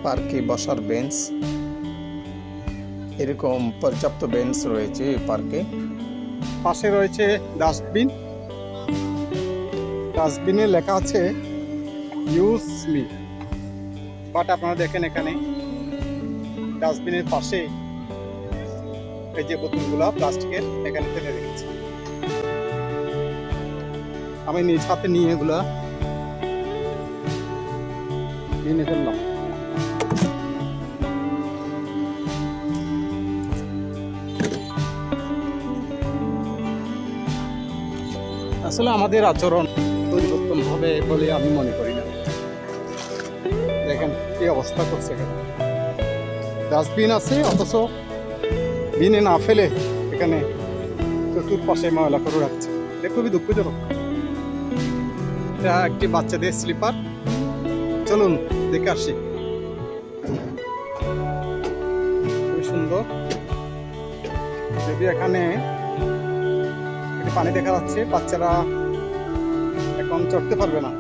পার্কে বসার বেঞ্চ, এরকম পর্যাপ্ত বেঞ্চ রয়েছে এই পার্কে। পাশে রয়েছে ডাস্টবিন, ডাস্টবিনে লেখা আছে ইউজ মি, বাট আপনারা দেখেন এখানে ডাস্টবিনের পাশে এই যে বোতলগুলো প্লাস্টিকের এখানে ফেলে রেখেছে। আমি নিজ হাতে নিয়ে এগুলা কিনে ফেললাম। আসলে আমাদের আচরণ পরিবর্তন হবে বলে আমি মনে করি না। দেখেন কি অবস্থা করছে, এখানে ডাস্টবিন আছে অথচ বিনে না ফেলে এখানে চতুর্পাশে ময়লা করে রাখছে। এটা খুবই দুঃখজনক। এটা একটি বাচ্চাদের স্লিপার, চলুন দেখে আসি। খুবই সুন্দর, যদি এখানে পানি দেখা যাচ্ছে, বাচ্চারা এখন চড়তে পারবে না।